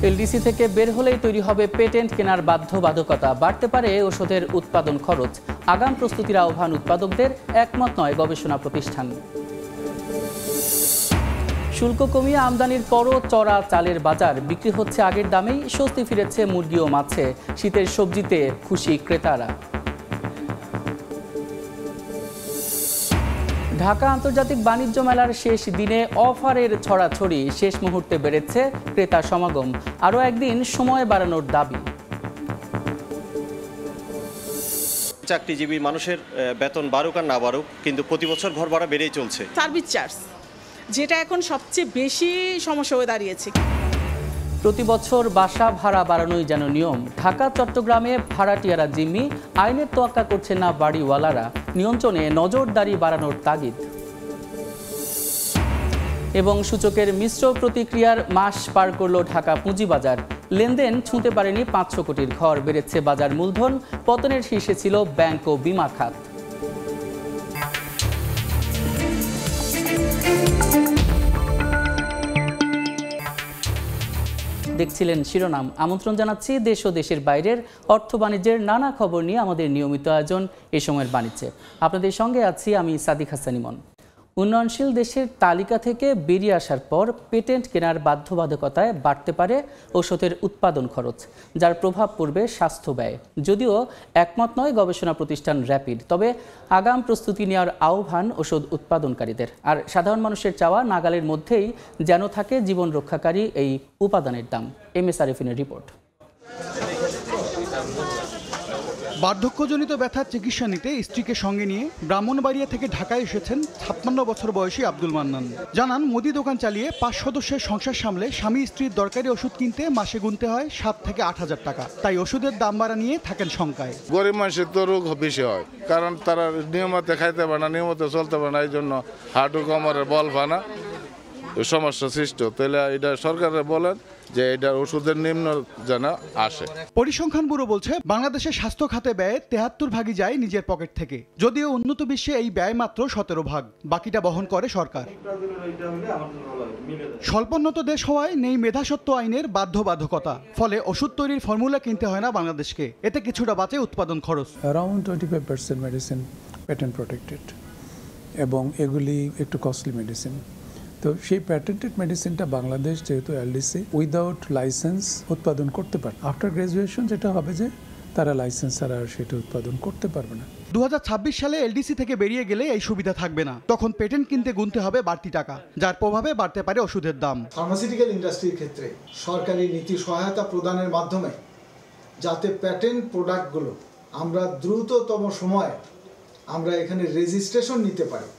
LDC থেকে বের হলেই তৈরি হবে পেটেন্ট কেনার বাধ্যবাধকতা, বাড়তে পারে ওষুধের উৎপাদন খরচ। আগাম প্রস্তুতির আহ্বান উৎপাদকদের, একমত নয় গবেষণা প্রতিষ্ঠান। শুল্ক কমিয়ে আমদানির পরও চড়া চালের বাজার, বিক্রি হচ্ছে আগের দামেই, স্বস্তি ফিরেছে মুরগি ও মাছে, শীতের সবজিতে খুশি ক্রেতারা। ঢাকা আন্তর্জাতিক বাণিজ্য মেলার শেষ দিনে অফারের ছড়াছড়ি, শেষ মুহূর্তে বেড়েছে ক্রেতা সমাগম, আরও একদিন সময় বাড়ানোর দাবি। চাকরিজীবী মানুষের বেতন বাড়ুক আর না বাড়ুক, কিন্তু প্রতি বছর ঘর ভাড়া বেড়েই চলছে। সার্ভিস চার্জ যেটা এখন সবচেয়ে বেশি সমস্যা হয়ে দাঁড়িয়েছে। প্রতি বছর বাসা ভাড়া বাড়ানোই যেন নিয়ম। ঢাকা চট্টগ্রামে ভাড়াটিয়ারা জিম্মি, আইনের তোয়াক্কা করছে না বাড়িওয়ালারা, নিয়ন্ত্রণে নজরদারি বাড়ানোর তাগিদ। এবং সূচকের মিশ্র প্রতিক্রিয়ার মাস পার করল ঢাকা পুঁজিবাজার, লেনদেন ছুঁতে পারেনি 500 কোটির ঘর, বেড়েছে বাজার মূলধন, পতনের শীর্ষে ছিল ব্যাংক ও বিমা খাত। দেখছিলেন শিরোনাম। আমন্ত্রণ জানাচ্ছি দেশ ও দেশের বাইরের অর্থ বাণিজ্যের নানা খবর নিয়ে আমাদের নিয়মিত আয়োজন এ সময়ের বাণিজ্যে। আপনাদের সঙ্গে আছি আমি সাদিক হাসান ইমন। উন্নয়নশীল দেশের তালিকা থেকে বেরিয়ে আসার পর পেটেন্ট কেনার বাধ্যবাধকতায় বাড়তে পারে ওষুধের উৎপাদন খরচ, যার প্রভাব পড়বে স্বাস্থ্য ব্যয়। যদিও একমত নয় গবেষণা প্রতিষ্ঠান র্যাপিড, তবে আগাম প্রস্তুতি নেওয়ার আহ্বান ওষুধ উৎপাদনকারীদের। আর সাধারণ মানুষের চাওয়া, নাগালের মধ্যেই যেন থাকে জীবন রক্ষাকারী এই উপাদানের দাম। MS আরিফিনের report. বার্ধক্যজনিত ব্যথার চিকিৎসা নিতে স্ত্রীকে সঙ্গে নিয়ে ব্রাহ্মণবাড়িয়া থেকে ঢাকায় এসেছেন 56 বছর বয়সী আব্দুল মান্নান। জানান, মুদি দোকান চালিয়ে 5 সদস্যের সংসার সামলে স্বামী স্ত্রীর দরকারি ওষুধ কিনতে মাসে গুনতে হয় 7 থেকে 8 হাজার টাকা। তাই ওষুধের দাম বাড়া নিয়ে থাকেন শঙ্কায়। গরিব মানুষের তো রোগ বেশি হয়, কারণ তারা নিয়মিত খাইতে পারে না, নিয়মিত চলতে পারে না, এই জন্য হাঁটু কোমরের বল ভানা সমস্যা সৃষ্টি। তাহলে এটা সরকারের বলেন যে এটা ওষুধের নিম্ন যেন আসে। পরিসংখ্যান ব্যুরো বলছে, বাংলাদেশের স্বাস্থ্য খাতে ব্যয় 73 ভাগই যায় নিজের পকেট থেকে। যদিও উন্নত বিশ্বে এই ব্যয় মাত্র 17 ভাগ, বাকিটা বহন করে সরকার। স্বল্পোন্নত দেশ হওয়ায় নেই মেধাস্বত্ব আইনের বাধ্যবাধকতা, ফলে ওষুধ তৈরির ফর্মুলা কিনতে হয় না বাংলাদেশকে। এতে কিছুটা বাঁচে উৎপাদন খরচ। অ্যারাউন্ড 25% মেডিসিন প্যাটেন্ট প্রোটেক্টেড, এবং এগুলি একটু কস্টলি মেডিসিন। তো সেই প্যাটেন্টেড মেডিসিনটা বাংলাদেশ যেহেতু এলডিসি উইদাউট লাইসেন্স উৎপাদন করতে পারে। আফটার গ্র্যাজুয়েশন যেটা হবে যে তারা লাইসেন্স ছাড়া আর সেটা উৎপাদন করতে পারবে না। 2026 সালে এলডিসি থেকে বেরিয়ে গেলে এই সুবিধা থাকবে না। তখন পেটেন্ট কিনতে গুনতে হবে বাড়তি টাকা, যার প্রভাবে বাড়তে পারে ওষুধের দাম। ফার্মাসিউটিক্যাল ইন্ডাস্ট্রির ক্ষেত্রে সরকারি নীতি সহায়তা প্রদানের মাধ্যমে যাতে পেটেন্ট প্রোডাক্টগুলো আমরা দ্রুততম সময়ে আমরা এখানে রেজিস্ট্রেশন নিতে পারি,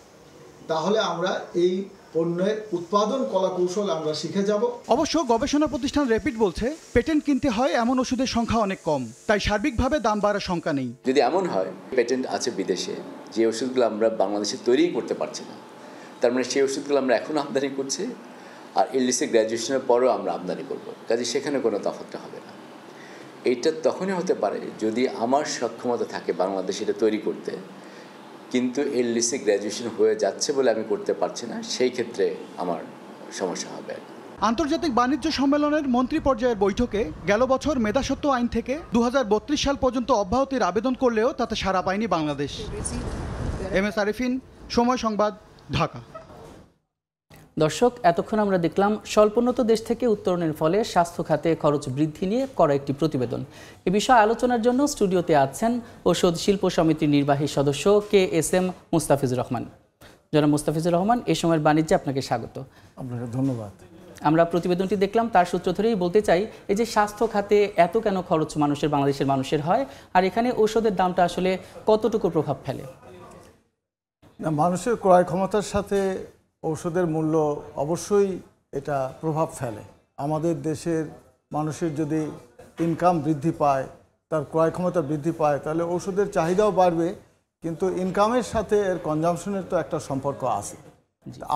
তাহলে আমরা এই পণ্যের উৎপাদন কলাকৌশল আমরা শিখে যাব। অবশ্য গবেষণা প্রতিষ্ঠান র্যাপিড বলছে, পেটেন্ট কিনতে হয় এমন ওষুধের সংখ্যা অনেক কম, তাই সার্বিকভাবে দাম বাড়ার শঙ্কা নেই। যদি এমন হয় পেটেন্ট আছে বিদেশে, যে ওষুধগুলো আমরা বাংলাদেশে তৈরি করতে পারছি না, তার মানে সেই ওষুধগুলো আমরা এখন আমদানি করছি, আর এলডিসি গ্র্যাজুয়েশনের পরেও আমরা আমদানি করব, কাজে সেখানে কোনো তফাৎটা হবে না। এইটা তখনই হতে পারে যদি আমার সক্ষমতা থাকে বাংলাদেশে এটা তৈরি করতে, কিন্তু এলডিসি গ্র্যাজুয়েশন হয়ে যাচ্ছে বলে আমি করতে পারছি না, সেই ক্ষেত্রে আমার সমস্যা হবে। আন্তর্জাতিক বাণিজ্য সম্মেলনের মন্ত্রী পর্যায়ের বৈঠকে গেল বছর মেধাস্বত্ব আইন থেকে 2032 সাল পর্যন্ত অব্যাহতির আবেদন করলেও তাতে সাড়া পায়নি বাংলাদেশ। MS আরিফিন, সময় সংবাদ, ঢাকা। দর্শক, এতক্ষণ আমরা দেখলাম স্বল্পোন্নত দেশ থেকে উত্তরণের ফলে স্বাস্থ্য খাতে খরচ বৃদ্ধি নিয়ে করা একটি প্রতিবেদন। এ বিষয়ে আলোচনার জন্য স্টুডিওতে আছেন ঔষধ শিল্প সমিতির নির্বাহী সদস্য KSM মুস্তাফিজুর রহমান। জনাব মুস্তাফিজুর রহমান, এই সময়ের বাণিজ্যে আপনাকে স্বাগত। আপনাকে ধন্যবাদ। আমরা প্রতিবেদনটি দেখলাম, তার সূত্র ধরেই বলতে চাই, এই যে স্বাস্থ্য খাতে এত কেন খরচ বাংলাদেশের মানুষের হয়, আর এখানে ঔষধের দামটা আসলে কতটুকু প্রভাব ফেলে? না, মানুষের ক্রয় ক্ষমতার সাথে ঔষধের মূল্য অবশ্যই এটা প্রভাব ফেলে। আমাদের দেশের মানুষের যদি ইনকাম বৃদ্ধি পায়, তার ক্রয় ক্ষমতা বৃদ্ধি পায়, তাহলে ঔষধের চাহিদাও বাড়বে, কিন্তু ইনকামের সাথে এর কনজামশনের তো একটা সম্পর্ক আছে।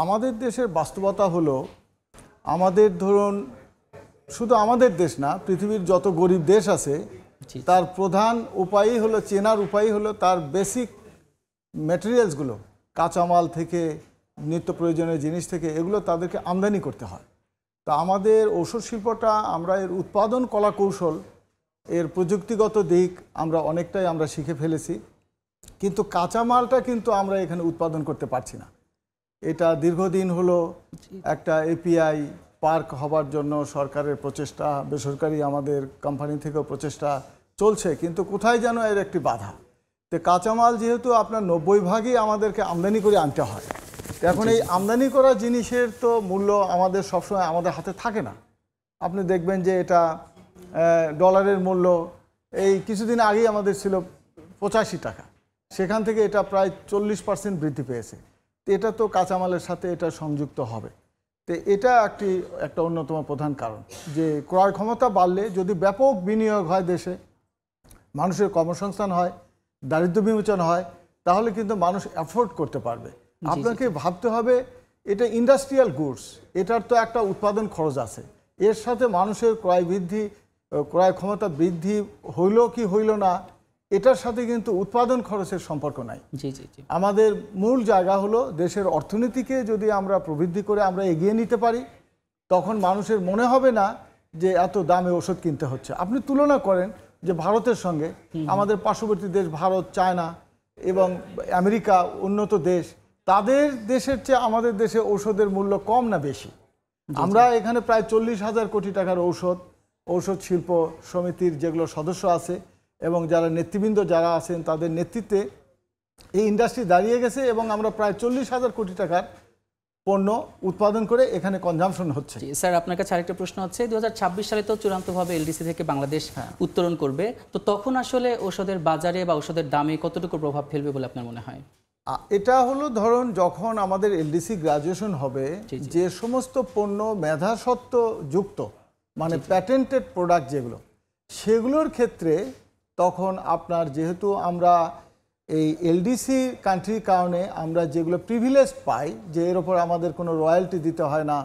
আমাদের দেশের বাস্তবতা হলো, আমাদের ধরুন শুধু আমাদের দেশ না, পৃথিবীর যত গরিব দেশ আছে তার প্রধান উপায়ই হলো, চেনার উপায়ই হলো তার বেসিক ম্যাটেরিয়ালসগুলো, কাঁচামাল থেকে নিত্য প্রয়োজনীয় জিনিস থেকে, এগুলো তাদেরকে আমদানি করতে হয়। তা আমাদের ঔষধ শিল্পটা আমরা এর উৎপাদন কলা কৌশল এর প্রযুক্তিগত দিক আমরা অনেকটাই আমরা শিখে ফেলেছি, কিন্তু কাঁচামালটা কিন্তু আমরা এখানে উৎপাদন করতে পারছি না। এটা দীর্ঘদিন হলো একটা এপিআই পার্ক হবার জন্য সরকারের প্রচেষ্টা, বেসরকারি আমাদের কোম্পানি থেকেও প্রচেষ্টা চলছে, কিন্তু কোথায় যেন এর একটি বাধা। তো কাঁচামাল যেহেতু আপনার 90% আমাদেরকে আমদানি করে আনতে হয়, এখন এই আমদানি করা জিনিসের তো মূল্য আমাদের সবসময় আমাদের হাতে থাকে না। আপনি দেখবেন যে এটা ডলারের মূল্য এই কিছুদিন আগেই আমাদের ছিল 85 টাকা, সেখান থেকে এটা প্রায় 40% বৃদ্ধি পেয়েছে। তো এটা তো কাঁচামালের সাথে এটা সংযুক্ত হবে। তো এটা একটা অন্যতম প্রধান কারণ যে ক্রয় ক্ষমতা বাড়লে যদি ব্যাপক বিনিয়োগ হয়, দেশে মানুষের কর্মসংস্থান হয়, দারিদ্র্য বিমোচন হয়, তাহলে কিন্তু মানুষ অ্যাফোর্ড করতে পারবে। আপনাকে ভাবতে হবে এটা ইন্ডাস্ট্রিয়াল গুডস, এটার তো একটা উৎপাদন খরচ আছে, এর সাথে মানুষের ক্রয় ক্ষমতা বৃদ্ধি হইল কি হইল না এটার সাথে কিন্তু উৎপাদন খরচের সম্পর্ক নাই। আমাদের মূল জায়গা হলো দেশের অর্থনীতিকে যদি আমরা প্রবৃদ্ধি করে আমরা এগিয়ে নিতে পারি, তখন মানুষের মনে হবে না যে এত দামে ওষুধ কিনতে হচ্ছে। আপনি তুলনা করেন যে ভারতের সঙ্গে আমাদের পার্শ্ববর্তী দেশ ভারত, চায়না এবং আমেরিকা উন্নত দেশ, তাদের দেশের চেয়ে আমাদের দেশে ঔষধের মূল্য কম না বেশি? আমরা এখানে প্রায় 40,000 কোটি টাকার ঔষধ শিল্প সমিতির যেগুলো সদস্য আছে এবং যারা নেতৃবৃন্দ যারা আছেন তাদের নেতৃত্বে এই ইন্ডাস্ট্রি দাঁড়িয়ে গেছে এবং আমরা প্রায় 40,000 কোটি টাকার পণ্য উৎপাদন করে এখানে কনজাম্পশন হচ্ছে। স্যার, আপনার কাছে আরেকটা প্রশ্ন হচ্ছে, 2026 সালে তো চূড়ান্তভাবে এলডিসি থেকে বাংলাদেশ উত্তোলন করবে, তো তখন আসলে ওষুধের বাজারে বা ওষুধের দামে কতটুকু প্রভাব ফেলবে বলে আপনার মনে হয়? এটা হলো ধরুন যখন আমাদের এলডিসি গ্রাজুয়েশন হবে, যে সমস্ত পণ্য মেধাসত্ব যুক্ত মানে প্যাটেন্টেড প্রোডাক্ট যেগুলো, সেগুলোর ক্ষেত্রে তখন আপনার যেহেতু আমরা এই এলডিসি কান্ট্রির কারণে আমরা যেগুলো প্রিভিলেজ পাই, যে এর ওপর আমাদের কোনো রয়্যালটি দিতে হয় না,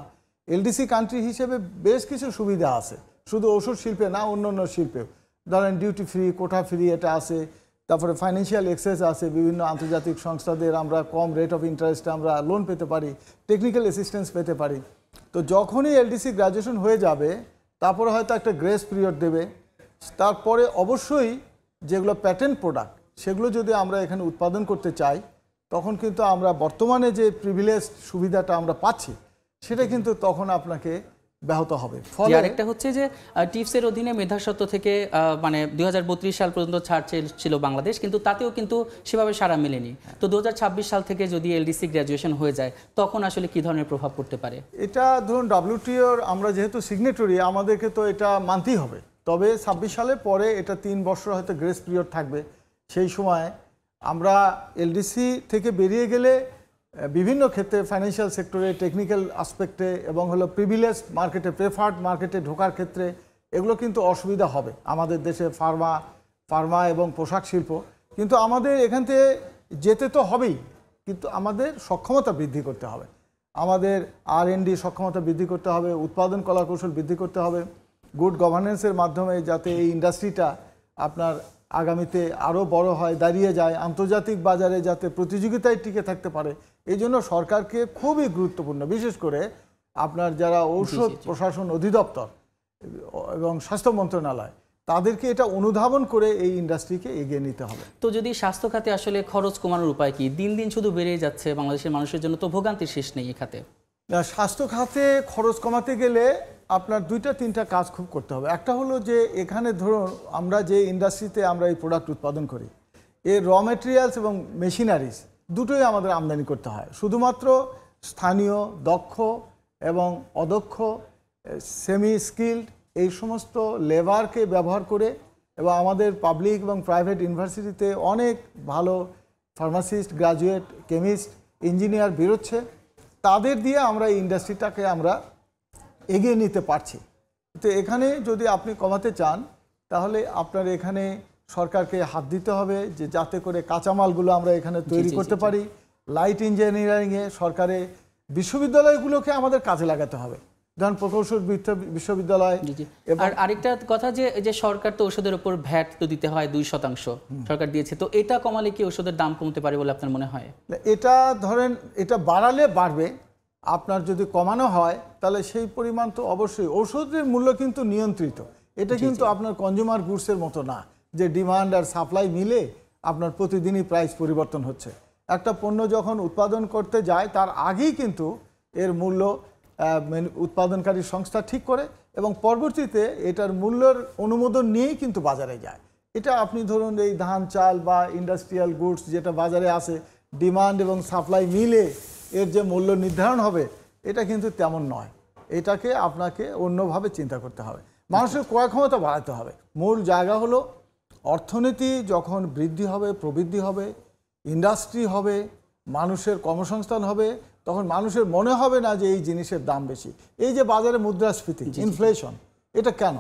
এলডিসি কান্ট্রি হিসেবে বেশ কিছু সুবিধা আছে, শুধু ওষুধ শিল্পে না, অন্য শিল্পেও ধরেন ডিউটি ফ্রি, কোটা ফ্রি এটা আছে, তারপরে ফাইন্যান্সিয়াল এক্সেস আছে, বিভিন্ন আন্তর্জাতিক সংস্থাদের আমরা কম রেট অফ ইন্টারেস্টে আমরা লোন পেতে পারি, টেকনিক্যাল অ্যাসিস্ট্যান্স পেতে পারি। তো যখনই এলডিসি গ্র্যাজুয়েশন হয়ে যাবে তারপরে হয়তো একটা গ্রেস পিরিয়ড দেবে, তারপরে অবশ্যই যেগুলো প্যাটেন্ট প্রোডাক্ট সেগুলো যদি আমরা এখানে উৎপাদন করতে চাই, তখন কিন্তু আমরা বর্তমানে যে প্রিভিলেজ সুবিধাটা আমরা পাচ্ছি সেটা কিন্তু তখন আপনাকে ব্যাহত হবে। ফলে আরেকটা হচ্ছে যে টিপসের অধীনে মেধাস্বত্ব থেকে মানে 2032 সাল পর্যন্ত ছাড় ছিল বাংলাদেশ, কিন্তু তাতেও কিন্তু সেভাবে সাড়া মেলেনি। তো 2026 সাল থেকে যদি এলডিসি গ্র্যাজুয়েশন হয়ে যায় তখন আসলে কি ধরনের প্রভাব পড়তে পারে? এটা ধরুন WTOর আমরা যেহেতু সিগনেটরি, আমাদেরকে তো এটা মানতেই হবে। তবে 26 সালের পরে এটা 3 বছর হয়তো গ্রেস পিরিয়ড থাকবে। সেই সময় আমরা এলডিসি থেকে বেরিয়ে গেলে বিভিন্ন ক্ষেত্রে ফাইন্যান্সিয়াল সেক্টরে, টেকনিক্যাল আসপেক্টে এবং হলো প্রিভিলেজ মার্কেটে, প্রেফার্ড মার্কেটে ঢোকার ক্ষেত্রে এগুলো কিন্তু অসুবিধা হবে আমাদের দেশে, ফার্মা এবং পোশাক শিল্প। কিন্তু আমাদের এখান থেকে যেতে তো হবেই, কিন্তু আমাদের সক্ষমতা বৃদ্ধি করতে হবে, আমাদের R&D সক্ষমতা বৃদ্ধি করতে হবে, উৎপাদন কলা কৌশল বৃদ্ধি করতে হবে, গুড গভর্নেন্সের মাধ্যমে যাতে এই ইন্ডাস্ট্রিটা আপনার আগামীতে আরও বড় হয়, দাঁড়িয়ে যায়, আন্তর্জাতিক বাজারে যাতে প্রতিযোগিতায় টিকে থাকতে পারে। এই জন্য সরকারকে খুবই গুরুত্বপূর্ণ, বিশেষ করে আপনার যারা ঔষধ প্রশাসন অধিদপ্তর এবং স্বাস্থ্য মন্ত্রণালয়, তাদেরকে এটা অনুধাবন করে এই ইন্ডাস্ট্রিকে এগিয়ে নিতে হবে। তো যদি স্বাস্থ্য খাতে আসলে খরচ কমানোর উপায় কি? দিন দিন শুধু বেড়েই যাচ্ছে, বাংলাদেশের মানুষের জন্য তো ভোগান্তির শেষ নেই এই খাতে। স্বাস্থ্য খাতে খরচ কমাতে গেলে আপনার 2-3টা কাজ খুব করতে হবে। একটা হলো যে এখানে ধরুন আমরা যে ইন্ডাস্ট্রিতে আমরা এই প্রোডাক্ট উৎপাদন করি, এর র মেটেরিয়ালস এবং মেশিনারিজ দুটোই আমাদের আমদানি করতে হয়। শুধুমাত্র স্থানীয় দক্ষ এবং অদক্ষ, সেমি স্কিল্ড এই সমস্ত লেবারকে ব্যবহার করে, এবং আমাদের পাবলিক এবং প্রাইভেট ইউনিভার্সিটিতে অনেক ভালো ফার্মাসিস্ট, গ্রাজুয়েট, কেমিস্ট, ইঞ্জিনিয়ার বেরোচ্ছে, তাদের দিয়ে আমরা এই ইন্ডাস্ট্রিটাকে আমরা এগিয়ে নিতে পারছি। তো এখানে যদি আপনি কমাতে চান তাহলে আপনার এখানে সরকারকে হাত দিতে হবে যে যাতে করে কাঁচামালগুলো আমরা এখানে তৈরি করতে পারি। লাইট ইঞ্জিনিয়ারিংয়ে সরকারে বিশ্ববিদ্যালয়গুলোকে আমাদের কাজে লাগাতে হবে, ধরুন প্রকৌশল বিশ্ববিদ্যালয়। আর আরেকটা কথা যে সরকার তো ওষুধের উপর ভ্যাট তো দিতে হয় 2% সরকার দিয়েছে, তো এটা কমালে কি ওষুধের দাম কমতে পারে বলে আপনার মনে হয়? এটা ধরেন এটা বাড়ালে বাড়বে, আপনার যদি কমানো হয় তাহলে সেই পরিমাণ তো অবশ্যই, ঔষধের মূল্য কিন্তু নিয়ন্ত্রিত, এটা কিন্তু আপনার কনজিউমার গুডসের মতো না যে ডিমান্ড আর সাপ্লাই মিলে আপনার প্রতিদিনই প্রাইস পরিবর্তন হচ্ছে। একটা পণ্য যখন উৎপাদন করতে যায় তার আগেই কিন্তু এর মূল্য উৎপাদনকারী সংস্থা ঠিক করে এবং পরবর্তীতে এটার মূল্যের অনুমোদন নিয়েই কিন্তু বাজারে যায়। এটা আপনি ধরুন এই ধান চাল বা ইন্ডাস্ট্রিয়াল গুডস যেটা বাজারে আসে, ডিমান্ড এবং সাপ্লাই মিলে এর যে মূল্য নির্ধারণ হবে এটা কিন্তু তেমন নয়, এটাকে আপনাকে অন্যভাবে চিন্তা করতে হবে। মানুষের ক্রয় ক্ষমতা বাড়াতে হবে। মূল জায়গা হলো অর্থনীতি যখন বৃদ্ধি হবে, প্রবৃদ্ধি হবে, ইন্ডাস্ট্রি হবে, মানুষের কর্মসংস্থান হবে, তখন মানুষের মনে হবে না যে এই জিনিসের দাম বেশি। এই যে বাজারে মুদ্রাস্ফীতি, ইনফ্লেশন, এটা কেন?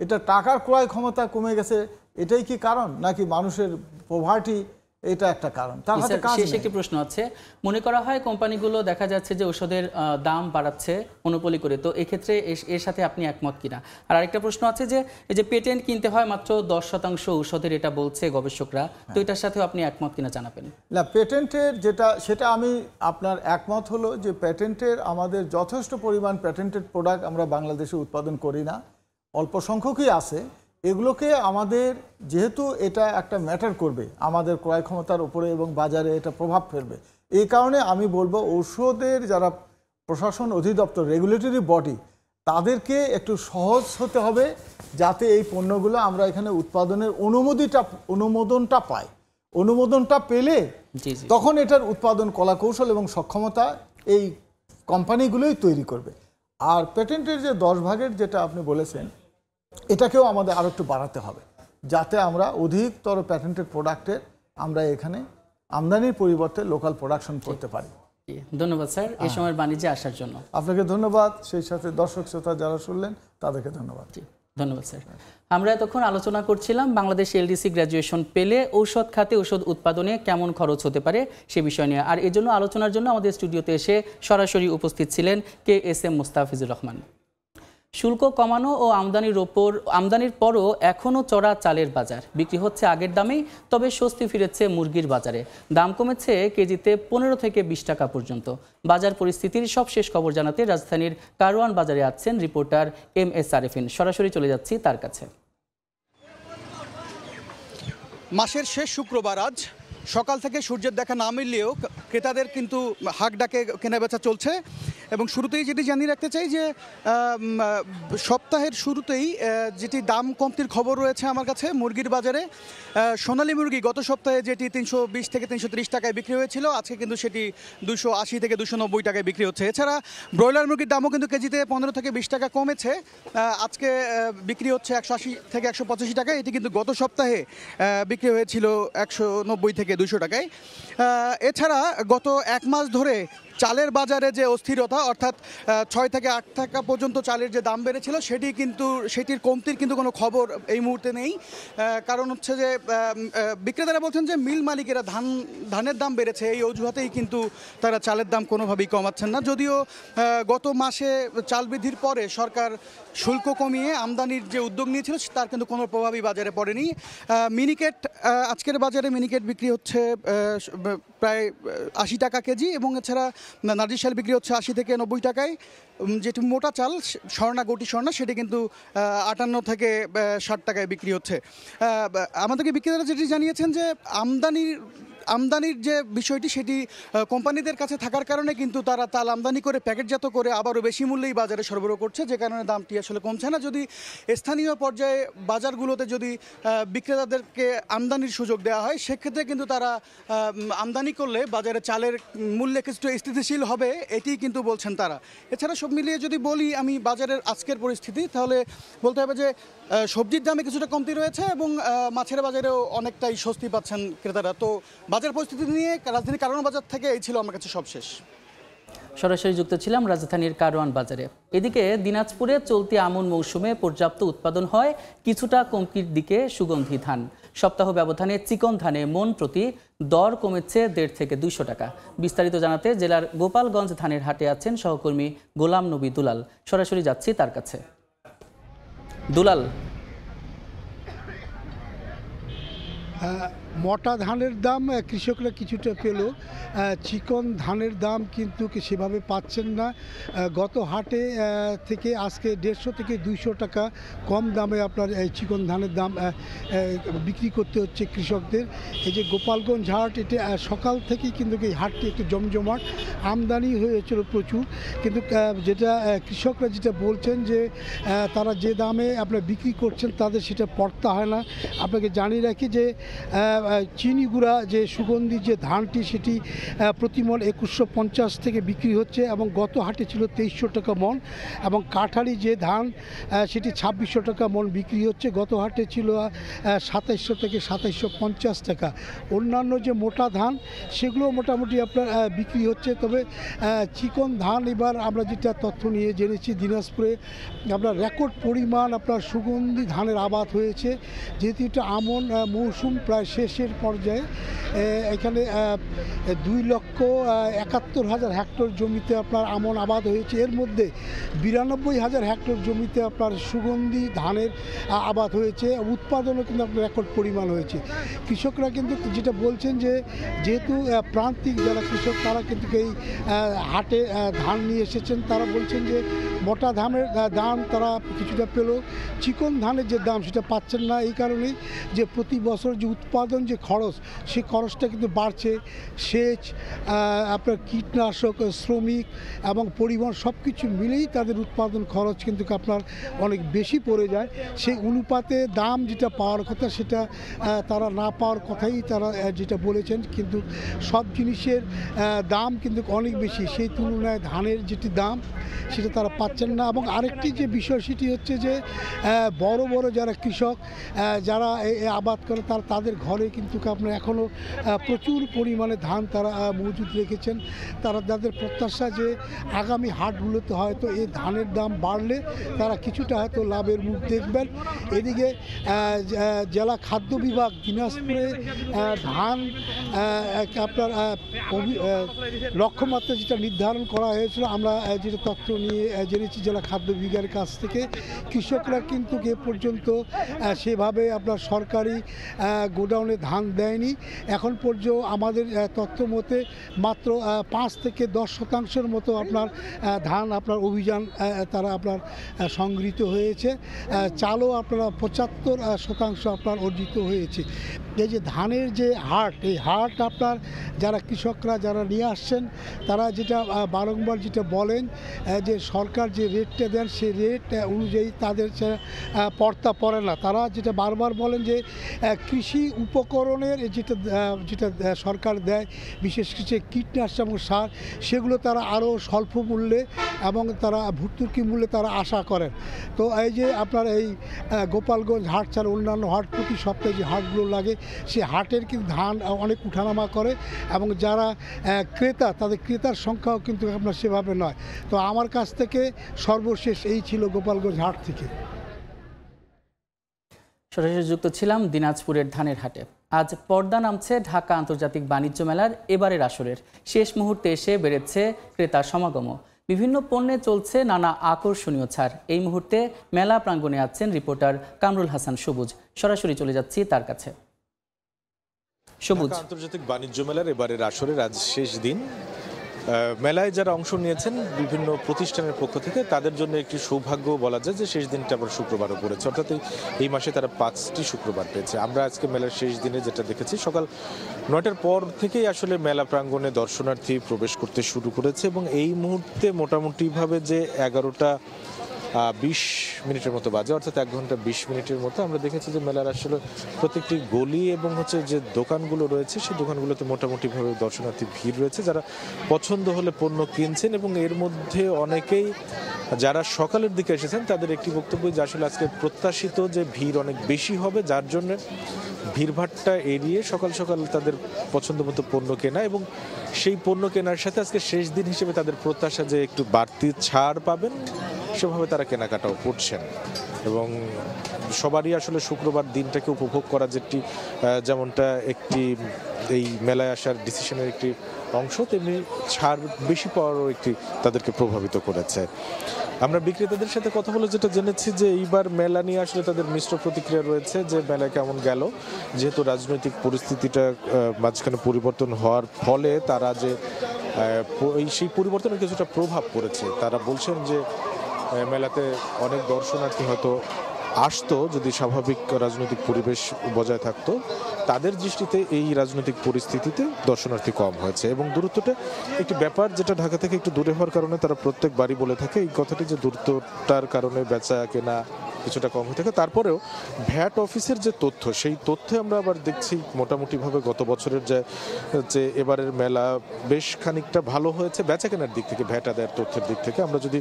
এটা টাকার ক্রয় ক্ষমতা কমে গেছে, এটাই কি কারণ, নাকি মানুষের পভার্টি এটা একটা কারণ? তার হাতে কাজ নেই। শেষ একটি প্রশ্ন আছে, মনে করা হয় কোম্পানিগুলো দেখা যাচ্ছে যে ওষুধের দাম বাড়াচ্ছে মনোপলি করে, তো এক্ষেত্রে এর সাথে আপনি একমত কিনা? আর আরেকটা প্রশ্ন আছে যে এই যে পেটেন্ট কিনতে হয় মাত্র 10% ঔষধের, এটা বলছে গবেষকরা, তো এটার সাথেও আপনি একমত কিনা জানাবেন। না, পেটেন্টের সেটা আমি আপনার একমত হলো যে পেটেন্টের আমাদের যথেষ্ট পরিমাণ পেটেন্টেড প্রোডাক্ট আমরা বাংলাদেশে উৎপাদন করি না, অল্প সংখ্যকই আছে। এগুলোকে আমাদের, যেহেতু এটা একটা ম্যাটার করবে আমাদের ক্রয় ক্ষমতার উপরে এবং বাজারে এটা প্রভাব ফেলবে, এই কারণে আমি বলবো ঔষধের যারা প্রশাসন অধিদপ্তর, রেগুলেটরি বডি, তাদেরকে একটু সহজ হতে হবে যাতে এই পণ্যগুলো আমরা এখানে উৎপাদনের অনুমোদনটা পাই। অনুমোদনটা পেলে তখন এটার উৎপাদন কলাকৌশল এবং সক্ষমতা এই কোম্পানিগুলোই তৈরি করবে। আর পেটেন্টের যে 10 ভাগের যেটা আপনি বলেছেন, এটাকেও আমাদের আরও একটু বাড়াতে হবে যাতে আমরা অধিকতর প্যাটেন্টেড প্রোডাক্টের আমরা এখানে আমদানির পরিবর্তে লোকাল প্রোডাকশন করতে পারি। ধন্যবাদ স্যার এই সময়ের বাণিজ্যে আসার জন্য। আপনাকে ধন্যবাদ, সেই সাথে দর্শক শ্রোতা যারা শুনলেন তাদেরকে ধন্যবাদ। ধন্যবাদ স্যার। আমরা এতক্ষণ আলোচনা করছিলাম বাংলাদেশ এলডিসি গ্র্যাজুয়েশন পেলে ঔষধ খাতে ঔষধ উৎপাদনে কেমন খরচ হতে পারে সে বিষয় নিয়ে। আর এজন্য আলোচনার জন্য আমাদের স্টুডিওতে এসে সরাসরি উপস্থিত ছিলেন KSM মোস্তাফিজুর রহমান। শুল্ক কমানো ও আমদানির পরও এখনও চড়া চালের বাজার, বিক্রি হচ্ছে আগের দামেই, তবে স্বস্তি ফিরেছে মুরগির বাজারে। দাম কমেছে কেজিতে 15 থেকে 20 টাকা পর্যন্ত। বাজার পরিস্থিতির সবশেষ খবর জানাতে রাজধানীর কারওয়ান বাজারে আছেন রিপোর্টার MS আরেফিন। সরাসরি চলে যাচ্ছি তার কাছে। মাসের শেষ শুক্রবার আজ সকাল থেকে সূর্যের দেখা না মিললেও ক্রেতাদের কিন্তু হাক ডাকে কেনাবেচা চলছে। এবং শুরুতেই যেটি জানিয়ে রাখতে চাই যে সপ্তাহের শুরুতেই যেটি দাম কমতির খবর রয়েছে আমার কাছে মুরগির বাজারে, সোনালী মুরগি গত সপ্তাহে যেটি 320 থেকে 330 টাকায় বিক্রি হয়েছিল, আজকে কিন্তু সেটি 280 থেকে 290 টাকায় বিক্রি হচ্ছে। এছাড়া ব্রয়লার মুরগির দামও কিন্তু কেজিতে 15 থেকে 20 টাকা কমেছে, আজকে বিক্রি হচ্ছে 180 থেকে 185 টাকায়। এটি কিন্তু গত সপ্তাহে বিক্রি হয়েছিল 190 থেকে 200 টাকায়। এছাড়া গত এক মাস ধরে চালের বাজারে যে অস্থিরতা, অর্থাৎ 6 থেকে 8 টাকা পর্যন্ত চালের যে দাম বেড়েছিল সেটির কমতির কিন্তু কোনো খবর এই মুহূর্তে নেই। কারণ হচ্ছে যে বিক্রেতারা বলছেন যে মিল মালিকেরা ধানের দাম বেড়েছে এই অজুহাতেই কিন্তু তারা চালের দাম কোনোভাবেই কমাচ্ছেন না। যদিও গত মাসে চাল বৃদ্ধির পরে সরকার শুল্ক কমিয়ে আমদানির যে উদ্যোগ নিয়েছিল তার কিন্তু কোনো প্রভাবই বাজারে পড়েনি। মিনিকেট আজকের বাজারে মিনিকেট বিক্রি হচ্ছে প্রায় 80 টাকা কেজি, এবং এছাড়া নারজি চাল বিক্রি হচ্ছে 80 থেকে 90 টাকায়। যেটি মোটা চাল স্বর্ণা, গটি স্বর্ণা, সেটি কিন্তু 58 থেকে 60 টাকায় বিক্রি হচ্ছে। আমাদেরকে বিক্রেতারা যেটি জানিয়েছেন যে আমদানির যে বিষয়টি সেটি কোম্পানিদের কাছে থাকার কারণে কিন্তু তারা তাল আমদানি করে প্যাকেটজাত করে আবারও বেশি মূল্যেই বাজারে সরবরাহ করছে, যে কারণে দামটি আসলে কমছে না। যদি স্থানীয় পর্যায়ে বাজারগুলোতে যদি বিক্রেতাদেরকে আমদানির সুযোগ দেওয়া হয় সেক্ষেত্রে কিন্তু তারা আমদানি করলে বাজারে চালের মূল্যে কিছুটা স্থিতিশীল হবে, এটি কিন্তু বলছেন তারা। এছাড়া সব মিলিয়ে যদি বলি আমি বাজারের আজকের পরিস্থিতি, তাহলে বলতে হবে যে সবজির দামে কিছুটা কমতি রয়েছে এবং মাছের বাজারেও অনেকটাই স্বস্তি পাচ্ছেন ক্রেতারা। তো বাজার পরিস্থিতি নিয়ে রাজধানীর কারওয়ান বাজার থেকে এই ছিল আমার কাছে সবশেষ। সরাসরি যুক্ত ছিলাম রাজধানীর কারওয়ান বাজারে। এদিকে দিনাজপুরে চলতি আমন মৌসুমে পর্যাপ্ত উৎপাদন হয়, কিছুটা কমতির দিকে সুগন্ধি ধান। সপ্তাহ ব্যবধানে চিকন ধানে মন প্রতি দর কমেছে 150 থেকে 200 টাকা। বিস্তারিত জানাতে জেলার গোপালগঞ্জ ধানের হাটে আছেন সহকর্মী গোলাম নবী দুলাল। সরাসরি যাচ্ছি তার কাছে। দুলাল, মোটা ধানের দাম কৃষকরা কিছুটা পেল, চিকন ধানের দাম কিন্তু সেভাবে পাচ্ছেন না। গত হাটে থেকে আজকে 150 থেকে 200 টাকা কম দামে আপনার চিকন ধানের দাম বিক্রি করতে হচ্ছে কৃষকদের। এই যে গোপালগঞ্জ হাট, এটা সকাল থেকেই কিন্তু এই হাটটি একটু জমজমাট, আমদানি হয়েছিল প্রচুর, কিন্তু যেটা কৃষকরা যেটা বলছেন যে তারা যে দামে আপনার বিক্রি করছেন তাদের সেটা পড়তা হয় না। আপনাকে জানিয়ে রাখি যে চিনি গুঁড়া যে সুগন্ধি যে ধানটি সেটি প্রতি মণ 2150 থেকে বিক্রি হচ্ছে এবং গত হাটে ছিল 2300 টাকা মণ, এবং কাঠালি যে ধান সেটি 2600 টাকা মণ বিক্রি হচ্ছে, গত হাটে ছিল 2700 থেকে 2750 টাকা। অন্যান্য যে মোটা ধান সেগুলো মোটামুটি আপনার বিক্রি হচ্ছে। তবে চিকন ধান এবার আমরা যেটা তথ্য নিয়ে জেনেছি, দিনাজপুরে আপনার রেকর্ড পরিমাণ আপনার সুগন্ধি ধানের আবাদ হয়েছে, যেহেতু এটা আমন মৌসুম প্রায় শেষের পর্যায়ে। এখানে 2,71,000 হেক্টর জমিতে আপনার আমন আবাদ হয়েছে, এর মধ্যে 92,000 হেক্টর জমিতে আপনার সুগন্ধি ধানের আবাদ হয়েছে। উৎপাদনও কিন্তু আপনার রেকর্ড পরিমাণ হয়েছে। কৃষকরা কিন্তু যেটা বলছেন যে যেহেতু প্রান্তিক যারা কৃষক তারা কিন্তু এই হাটে ধান নিয়ে এসেছেন, তারা বলছেন যে মোটা ধানের দাম তারা কিছুটা পেল, চিকন ধানের যে দাম সেটা পাচ্ছেন না। এই কারণেই যে প্রতি বছর যে উৎপাদন যে খরচ, সেই খরচটা কিন্তু বাড়ছে। সেচ, আপনার কীটনাশক, শ্রমিক এবং পরিবহন সব কিছু মিলেই তাদের উৎপাদন খরচ কিন্তু আপনার অনেক বেশি পড়ে যায়। সেই অনুপাতে দাম যেটা পাওয়ার কথা সেটা তারা না পাওয়ার কথাই তারা যেটা বলেছেন, কিন্তু সব জিনিসের দাম কিন্তু অনেক বেশি, সেই তুলনায় ধানের যেটি দাম সেটা তারা পাচ্ছেন না। এবং আরেকটি যে বিষয় সেটি হচ্ছে যে বড় বড় যারা কৃষক যারা আবাদ করে তাদের ঘরে কিন্তু আপনার এখনও প্রচুর পরিমাণে ধান তারা মজুদ রেখেছেন। তারা তাদের প্রত্যাশা যে আগামী হাটগুলোতে হয়তো এই ধানের দাম বাড়লে তারা কিছুটা হয়তো লাভের মুখ দেখবেন। এদিকে জেলা খাদ্য বিভাগ দিনাজপুরে ধান আপনার লক্ষ্যমাত্রা যেটা নির্ধারণ করা হয়েছিল, আমরা যেটা তথ্য নিয়ে জেনেছি জেলা খাদ্য বিভাগের কাছ থেকে, কৃষকরা কিন্তু এ পর্যন্ত সেভাবে আপনার সরকারি গোডাউনে ধান দেয়নি। এখন পর্যন্ত আমাদের তথ্য মতে মাত্র 5 থেকে 10% মতো আপনার ধান আপনার অভিযান তারা আপনার সংগৃহীত হয়েছে। চালও আপনার 75% আপনার অর্জিত হয়েছে। এই যে ধানের যে হাট, এই হাট আপনার যারা কৃষকরা যারা নিয়ে আসছেন তারা যেটা বারংবার যেটা বলেন যে সরকার যে রেটটা দেন সেই রেট অনুযায়ী তাদের পড়তা পড়ে না। তারা যেটা বারবার বলেন যে কৃষি উপকরণের যেটা সরকার দেয়, বিশেষ কিছু কীটনাশক এবং সার, সেগুলো তারা আরও স্বল্প মূল্যে এবং তারা ভর্তুকি মূল্যে তারা আশা করেন। তো এই যে আপনার এই গোপালগঞ্জ হাট ছাড়া অন্যান্য হাট প্রতি সপ্তাহে যে হাটগুলো লাগে, সে হাটের কিন্তু ধান অনেক উঠানামা করে এবং যারা ক্রেতা তাদের ক্রেতার সংখ্যাও কিন্তু আপনার সেভাবে নয়। তো আমার কাছ থেকে সর্বশেষ এই ছিল গোপালগঞ্জ হাট থেকে। সরাসরি যুক্ত ছিলাম দিনাজপুরের ধানের হাটে। আজ পর্দা নামছে ঢাকা আন্তর্জাতিক বাণিজ্য মেলার এবারের আসরের। শেষ মুহূর্তে এসে বেড়েছে ক্রেতার সমাগমও। বিভিন্ন পণ্যে চলছে নানা আকর্ষণীয় ছাড়। এই মুহূর্তে মেলা প্রাঙ্গণে আছেন রিপোর্টার কামরুল হাসান সবুজ। সরাসরি চলে যাচ্ছি তার কাছে। সবুজ, আন্তর্জাতিক বাণিজ্য মেলার এবারের আসরের আজ শেষ দিন। মেলায় যারা অংশ নিয়েছেন বিভিন্ন প্রতিষ্ঠানের পক্ষ থেকে, তাদের জন্য একটি সৌভাগ্য বলা যায় যে শেষ দিনটা আবার শুক্রবারও পড়েছে, অর্থাৎ এই মাসে তারা 5টি শুক্রবার পেয়েছে। আমরা আজকে মেলার শেষ দিনে যেটা দেখেছি, সকাল 9টার পর থেকেই আসলে মেলা প্রাঙ্গণে দর্শনার্থী প্রবেশ করতে শুরু করেছে এবং এই মুহূর্তে মোটামুটিভাবে যে 11টা 20 মিনিটের মতো বাজে, অর্থাৎ 1 ঘন্টা 20 মিনিটের মতো আমরা দেখেছি যে মেলার আসলে প্রত্যেকটি গলি এবং যে দোকানগুলো রয়েছে সেই দোকানগুলোতে মোটামুটিভাবে দর্শনার্থী ভিড় রয়েছে, যারা পছন্দ হলে পণ্য কিনছেন। এবং এর মধ্যে অনেকেই যারা সকালের দিকে এসেছেন তাদের একটি বক্তব্য যে আসলে আজকে প্রত্যাশিত যে ভিড় অনেক বেশি হবে, যার জন্য ভিড়ভাট্টা এড়িয়ে সকাল সকাল তাদের পছন্দ মতো পণ্য কেনা এবং সেই পণ্য কেনার সাথে আজকে শেষ দিন হিসেবে তাদের প্রত্যাশা যে একটু বাড়তি ছাড় পাবেন, সেভাবে তারা কেনাকাটাও করছেন। এবং সবারই আসলে শুক্রবার দিনটাকে উপভোগ করা যেমনটা একটি এই মেলায় আসার ডিসিশনের একটি অংশ, তেমনি ছাড় বেশি পাওয়ারও একটি তাদেরকে প্রভাবিত করেছে। আমরা বিক্রেতাদের সাথে কথা বলে যেটা জেনেছি যে এইবার মেলা নিয়ে আসলে তাদের মিশ্র প্রতিক্রিয়া রয়েছে, যে মেলা কেমন গেল, যেহেতু রাজনৈতিক পরিস্থিতিটা মাঝখানে পরিবর্তন হওয়ার ফলে তারা যে সেই পরিবর্তনের কিছুটা প্রভাব পড়েছে। তারা বলছেন যে মেলাতে অনেক দর্শনার্থী হয়তো আসতো যদি স্বাভাবিক রাজনৈতিক পরিবেশ বজায় থাকতো। তাদের দৃষ্টিতে এই রাজনৈতিক পরিস্থিতিতে দর্শনার্থী কম হয়েছে এবং দূরত্বটা একটি ব্যাপার, যেটা ঢাকা থেকে একটু দূরে হওয়ার কারণে তারা প্রত্যেকবারই বলে থাকে এই কথাটি, যে দূরত্বটার কারণে বেচা কেনা কিছুটা কম হয়ে থাকে। তারপরেও ভ্যাট অফিসের যে তথ্য, সেই তথ্যে আমরা আবার দেখছি মোটামুটিভাবে গত বছরের যে এবারের মেলা বেশ খানিকটা ভালো হয়েছে বেচা কেনার দিক থেকে, ভ্যাট আদায়ের তথ্যের দিক থেকে। আমরা যদি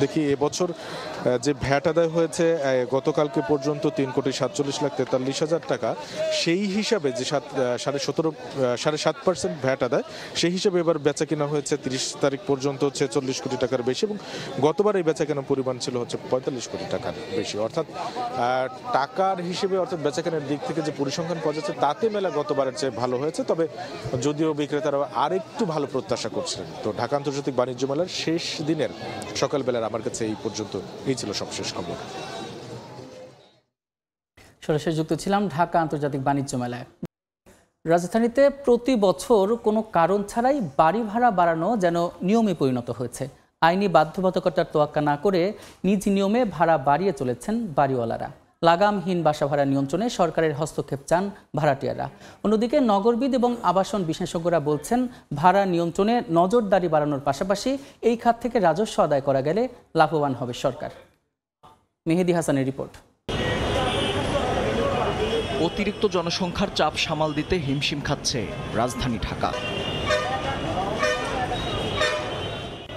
দেখি এবছর যে ভ্যাট আদায় হয়েছে গতকালকে পর্যন্ত 3,47,43,000 টাকা, সেই হিসাবে যে 7.5% ভ্যাট আদায়, সেই হিসাবে এবার বেচা কেনা হয়েছে 30 তারিখ পর্যন্ত 46 কোটি টাকার বেশি, এবং গতবার এই বেচা কেনার পরিমাণ ছিল হচ্ছে 45 কোটি টাকার বেশি। অর্থাৎ টাকার হিসেবে, অর্থাৎ বেচাকেনার দিক থেকে যে পরিসংখ্যান পাওয়া যাচ্ছে তাতে মেলা গতবারের চেয়ে ভালো হয়েছে। তবে যদিও বিক্রেতারা আরেকটু ভালো প্রত্যাশা করছিলেন। তো ঢাকা আন্তর্জাতিক বাণিজ্য মেলার শেষ দিনের সকালবেলার আমার কাছে এই পর্যন্ত এই ছিল সবশেষ খবর। সরাসরি যুক্ত ছিলাম ঢাকা আন্তর্জাতিক বাণিজ্য মেলায়। রাজধানীতে প্রতি বছর কোনো কারণ ছাড়াই বাড়ি ভাড়া বাড়ানো যেন নিয়মে পরিণত হয়েছে। আইনি বাধ্যবাধকতার তোয়াক্কা না করে নিজ নিয়মে ভাড়া বাড়িয়ে চলেছেন বাড়িওয়ালারা। লাগামহীন বাসা ভাড়া নিয়ন্ত্রণে সরকারের হস্তক্ষেপ চান ভাড়াটিয়ারা। অন্যদিকে নগরবিদ এবং আবাসন বিশেষজ্ঞরা বলছেন, ভাড়া নিয়ন্ত্রণে নজরদারি বাড়ানোর পাশাপাশি এই খাত থেকে রাজস্ব আদায় করা গেলে লাভবান হবে সরকার। মেহেদি হাসানের রিপোর্ট। অতিরিক্ত জনসংখ্যার চাপ সামাল দিতে হিমশিম খাচ্ছে রাজধানী ঢাকা।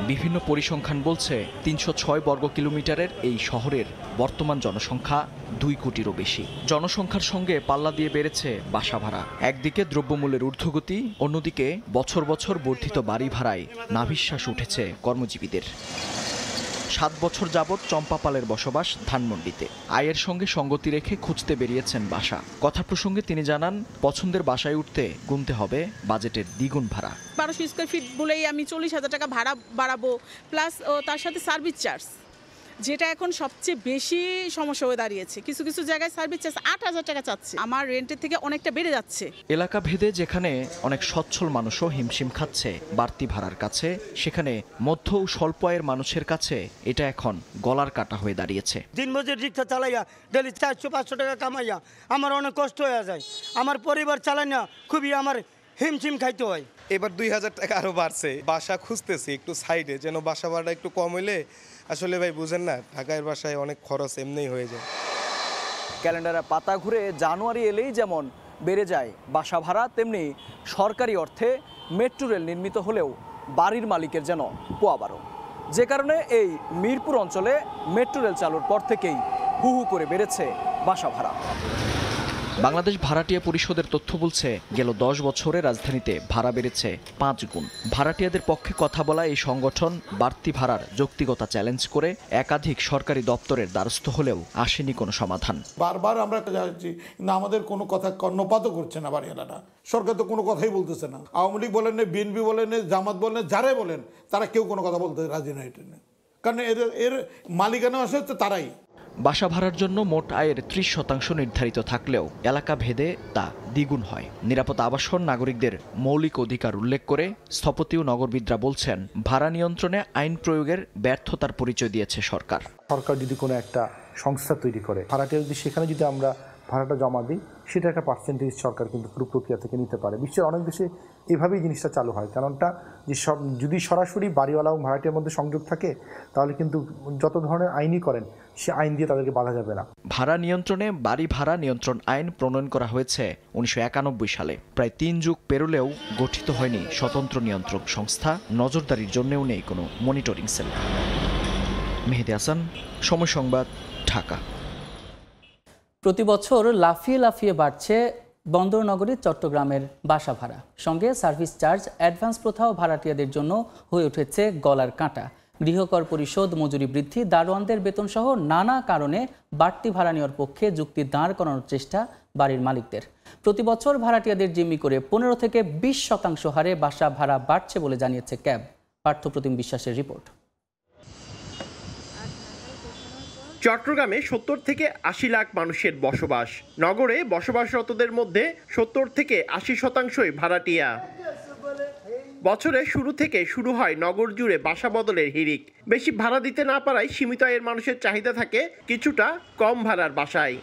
বিভিন্ন পরিসংখ্যান বলছে 306 বর্গ কিলোমিটারের এই শহরের বর্তমান জনসংখ্যা 2 কোটিরও বেশি। জনসংখ্যার সঙ্গে পাল্লা দিয়ে বেড়েছে বাসা ভাড়া। একদিকে দ্রব্যমূল্যের ঊর্ধ্বগতি, অন্যদিকে বছর বছর বর্ধিত বাড়ি ভাড়ায় নাভিশ্বাস উঠেছে কর্মজীবীদের। 7 বছর যাবৎ চম্পাপালের বসবাস ধানমন্ডিতে। আয়ের সঙ্গে সঙ্গতি রেখে খুঁজতে বেরিয়েছেন বাসা। কথা প্রসঙ্গে তিনি জানান, পছন্দের বাসায় উঠতে গুনতে হবে বাজেটের দ্বিগুণ ভাড়া। 1200 স্কোয়ার ফিট বলেই আমি 40,000 টাকা ভাড়া বাড়াবো, প্লাস তার সাথে সার্ভিস চার্জ, যেটা এখন সবচেয়ে বেশি সমস্যা হয়ে দাঁড়িয়েছে। কিছু কিছু জায়গায় সার্ভিস চার্জ 8,000 টাকা চাচ্ছে। আমার রেন্টের থেকে অনেকটা বেড়ে যাচ্ছে। এলাকা ভেদে যেখানে অনেক সচ্ছল মানুষও হিমশিম খাচ্ছে বাড়তি ভাড়ার কাছে, সেখানে মধ্য ও স্বল্প আয়ের মানুষের কাছে এটা এখন গলার কাটা হয়ে দাঁড়িয়েছে। দিনমজুর রিক্সা চালাইয়া ডেলি 400-500 টাকা কামাইয়া আমার অনেক কষ্ট হয়ে যায়। আমার পরিবার চালাই না, খুবই আমার হিমশিম খাইতে হয়। এবার 2000 টাকা আরও বাড়ছে। বাসা খুঁজতেছি একটু সাইডে, যেন বাসা ভাড়া একটু কম হইলে, আসলে ভাই বুঝেন না, ঢাকার বাসায় অনেক খরচ এমনিই হয়ে যায়। ক্যালেন্ডারে পাতা ঘুরে জানুয়ারি এলেই যেমন বেড়ে যায় বাসা ভাড়া, তেমনি সরকারি অর্থে মেট্রো রেল নির্মিত হলেও বাড়ির মালিকের যেন পোয়াবারো। যে কারণে এই মিরপুর অঞ্চলে মেট্রো রেল চালুর পর থেকেই হু হু করে বেড়েছে বাসা ভাড়া। বাংলাদেশ ভাড়াটিয়া পরিষদের তথ্য বলছে, গেল 10 বছরে রাজধানীতে ভাড়া বেড়েছে 5 গুণ। ভাড়াটিয়াদের পক্ষে কথা বলা এই সংগঠন বাড়তি ভাড়ার যৌক্তিকতা চ্যালেঞ্জ করে একাধিক সরকারি দপ্তরের দ্বারস্থ হলেও আসেনি কোনো সমাধান। বারবার আমরা যাচ্ছি, কিন্তু আমাদের কোনো কথা কর্ণপাতও করছে না বাড়িওয়ালারা। সরকার তো কোনো কথাই বলতেছে না। আওয়ামী লীগ বলেন, বিএনপি বলেন, জামাত বলেন, যারাই বলেন, তারা কেউ কোনো কথা বলতে রাজি নয়। কারণ এর মালিকানা আসে হচ্ছে তারাই। বাসা ভাড়ার জন্য মোট আয়ের 30% নির্ধারিত থাকলেও এলাকা ভেদে তা দ্বিগুণ হয়। নিরাপদ আবাসন নাগরিকদের মৌলিক অধিকার উল্লেখ করে স্থপতি ও নগরবিদরা বলছেন, ভাড়া নিয়ন্ত্রণে আইন প্রয়োগের ব্যর্থতার পরিচয় দিয়েছে সরকার। সরকার যদি কোনো একটা সংস্থা তৈরি করে, ভাড়াটিয়া যদি সেখানে যদি আমরা ভাড়াটা জমা দিই, সেটা একটা পার্সেন্টেজ সরকার কিন্তু পুরো প্রক্রিয়া থেকে নিতে পারে। বিশ্বের অনেক দেশে এভাবেই জিনিসটা চালু হয়। কারণটা যে যদি সরাসরি বাড়িওয়ালা এবং ভাড়াটিয়ার মধ্যে সংযোগ থাকে, তাহলে কিন্তু যত ধরনের আইনই করেন সে আইন দিয়ে তাদেরকে বাধা যাবে না। ভাড়া নিয়ন্ত্রণে বাড়ি ভাড়া নিয়ন্ত্রণ আইন প্রণয়ন করা হয়েছে 1991 সালে। প্রায় 3 যুগ পেরোলেও গঠিত হয়নি স্বতন্ত্র নিয়ন্ত্রক সংস্থা, নজরদারির জন্যও নেই কোনো মনিটরিং সেল। মেহেদি হাসান, সময় সংবাদ, ঢাকা। প্রতি বছর লাফিয়ে লাফিয়ে বাড়ছে বন্দরনগরী চট্টগ্রামের বাসা ভাড়া। সঙ্গে সার্ভিস চার্জ, অ্যাডভান্স প্রথাও ভাড়াটিয়াদের জন্য হয়ে উঠেছে গলার কাঁটা। গৃহকর পরিশোধ, মজুরি বৃদ্ধি, দারোয়ানদের বেতনসহ নানা কারণে বাড়তি ভাড়া নেওয়ার পক্ষে যুক্তি দাঁড় করানোর চেষ্টা বাড়ির মালিকদের। প্রতি বছর ভাড়াটিয়াদের জিম্মি করে 15 থেকে 20% হারে বাসা ভাড়া বাড়ছে বলে জানিয়েছে ক্যাব। পার্থপ্রতিম বিশ্বাসের রিপোর্ট। চট্টগ্রামে ৭০ থেকে ৮০ লাখ মানুষের বসবাস। নগরে বসবাসরতদের মধ্যে ৭০ থেকে ৮০% ভাড়াটিয়া। বছরের শুরু থেকে শুরু হয় নগর জুড়ে বাসা বদলের হিড়িক। বেশি ভাড়া দিতে না পারায় সীমিত আয়ের মানুষের চাহিদা থাকে কিছুটা কম ভাড়ার বাসায়।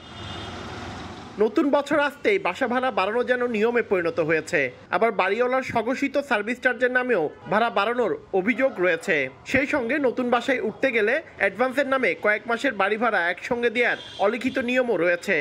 নতুন বছর আসতেই বাসা ভাড়া বাড়ানো যেন নিয়মে পরিণত হয়েছে। আবার বাড়িওয়ালার স্বঘোষিত সার্ভিস চার্জের নামেও ভাড়া বাড়ানোর অভিযোগ রয়েছে। সেই সঙ্গে নতুন বাসায় উঠতে গেলে অ্যাডভান্সের নামে কয়েক মাসের বাড়ি ভাড়া একসঙ্গে দেওয়ার অলিখিত নিয়মও রয়েছে।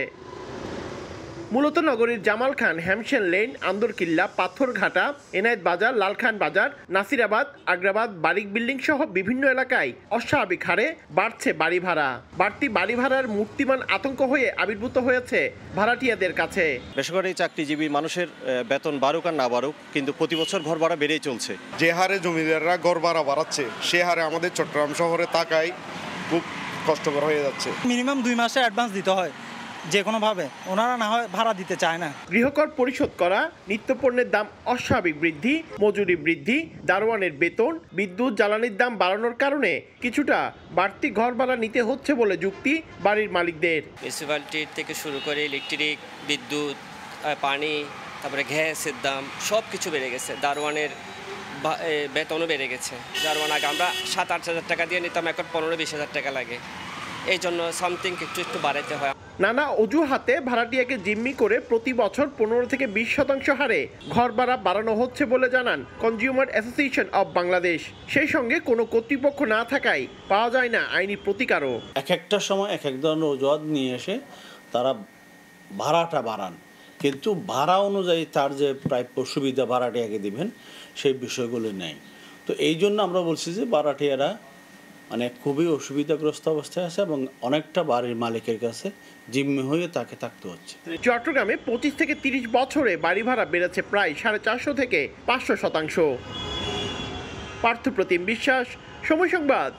মূলত নগরীর জামাল খান, হ্যামশেন লেন, আন্দরকিল্লা, পাথরঘাটা, এনায়েত বাজার, লালখান বাজার, নাসিরাবাদ, আগ্রাবাদ, বারিক বিল্ডিং সহ বিভিন্ন এলাকায় অস্বাভাবিক হারে বাড়ছে বাড়ি ভাড়া। বাড়তি বাড়ি ভাড়ার মূর্তিমান আতঙ্ক হয়ে আবির্ভূত হয়েছে ভাড়াটিয়াদের কাছে। বেসরকারি চাকরিজীবী মানুষের বেতন বাড়ুক আর না বাড়ুক, কিন্তু প্রতি বছর ঘর ভাড়া বেড়েই চলছে। যে হারে জমিদাররা ঘর ভাড়া বাড়াচ্ছে, সে হারে আমাদের চট্টগ্রাম শহরে থাকায় খুব কষ্টকর হয়ে যাচ্ছে। মিনিমাম 2 মাসের অ্যাডভান্স দিতে হয় যে কোনোভাবে, ওনারা না হয় ভাড়া দিতে চায় না। গৃহকর পরিশোধ করা, নিত্যপণ্যের দাম অস্বাভাবিক বৃদ্ধি, মজুরি বৃদ্ধি, দারোয়ানের বেতন, বিদ্যুৎ জ্বালানির দাম বাড়ানোর কারণে কিছুটা বাড়তি ঘর ভাড়া নিতে হচ্ছে বলে যুক্তি বাড়ির মালিকদের। মিউনিসিপ্যালিটির থেকে শুরু করে ইলেকট্রিক, বিদ্যুৎ, পানি, তারপরে গ্যাসের দাম সব কিছু বেড়ে গেছে। দারোয়ানের বেতনও বেড়ে গেছে। দারোয়ান আগে আমরা 7-8 হাজার টাকা দিয়ে নিতাম, এখন 15-20 হাজার টাকা লাগে। এই জন্য সামথিং একটু বাড়াতে হয়। নানা অজুহাতে ভাড়াটিয়াকে জিম্মি করে প্রতি বছর 15 থেকে 20% হারে ঘর ভাড়া বাড়ানো হচ্ছে বলে জানান কনজিউমার অ্যাসোসিয়েশন অব বাংলাদেশ। সেই সঙ্গে কোনো কর্তৃপক্ষ না থাকায় পাওয়া যায় না আইনি প্রতিকারও। এক একটা সময় এক এক ধরনের অজুহাত নিয়ে এসে তারা ভাড়াটা বাড়ান, কিন্তু ভাড়া অনুযায়ী তার যে প্রাপ্য সুবিধা ভাড়াটিয়াকে দিবেন সেই বিষয়গুলো নেই। তো এই জন্য আমরা বলছি যে ভাড়াটিয়ারা মানে খুবই অসুবিধাগ্রস্ত অবস্থায় আছে এবং অনেকটা বাড়ির মালিকের কাছে জিম্মি হয়ে তাকে থাকতে হচ্ছে। চট্টগ্রামে 25 থেকে 30 বছরে বাড়ি ভাড়া বেড়েছে প্রায় 450 থেকে 500%। পার্থপ্রতিম বিশ্বাস, সময় সংবাদ,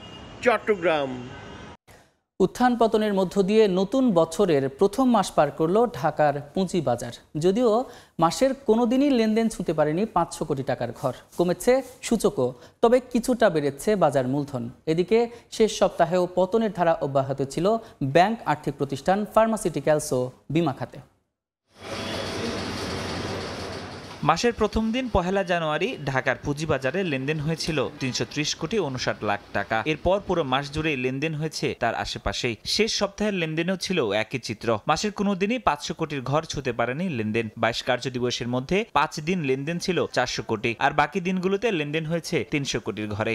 চট্টগ্রাম। উত্থান পতনের মধ্য দিয়ে নতুন বছরের প্রথম মাস পার করল ঢাকার পুঁজিবাজার। যদিও মাসের কোনো দিনই লেনদেন ছুঁতে পারেনি 500 কোটি টাকার ঘর। কমেছে সূচকও, তবে কিছুটা বেড়েছে বাজার মূলধন। এদিকে শেষ সপ্তাহেও পতনের ধারা অব্যাহত ছিল ব্যাংক, আর্থিক প্রতিষ্ঠান, ফার্মাসিউটিক্যালস ও বিমা খাতে। মাসের প্রথম দিন 1 জানুয়ারি ঢাকার পুঁজিবাজারে লেনদেন হয়েছিল 330 কোটি 59 লাখ টাকা। এরপর পুরো মাস জুড়ে লেনদেন হয়েছে তার আশেপাশেই। শেষ সপ্তাহের লেনদেনেও ছিল একই চিত্র। মাসের কোনো দিনই 500 কোটির ঘর ছুঁতে পারেনি লেনদেন। 22 কার্য দিবসের মধ্যে 5 দিন লেনদেন ছিল 400 কোটি, আর বাকি দিনগুলোতে লেনদেন হয়েছে 300 কোটির ঘরে।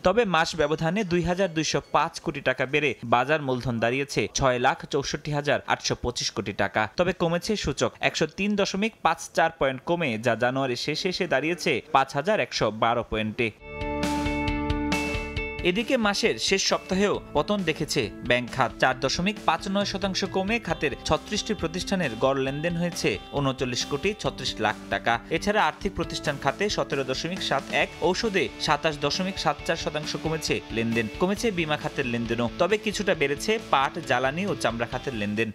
তবে মাস ব্যবধানে 2205 কোটি টাকা বেড়ে বাজার মূলধন দাঁড়িয়েছে 6,64,825 কোটি টাকা। তবে কমেছে সূচক 103.54 পয়েন্ট কমে, যা জানুয়ারি শেষে এসে দাঁড়িয়েছে 5,112 পয়েন্টে। এদিকে মাসের শেষ সপ্তাহেও পতন দেখেছে ব্যাংক খাত। 4.59% কমে খাতের 36টি প্রতিষ্ঠানের গড় লেনদেন হয়েছে 39 কোটি 36 লাখ টাকা। এছাড়া আর্থিক প্রতিষ্ঠান খাতে 17.71, ঔষধে 27.74% কমেছে লেনদেন। কমেছে বিমা খাতের লেনদেনও, তবে কিছুটা বেড়েছে পাট, জ্বালানি ও চামড়া খাতের লেনদেন।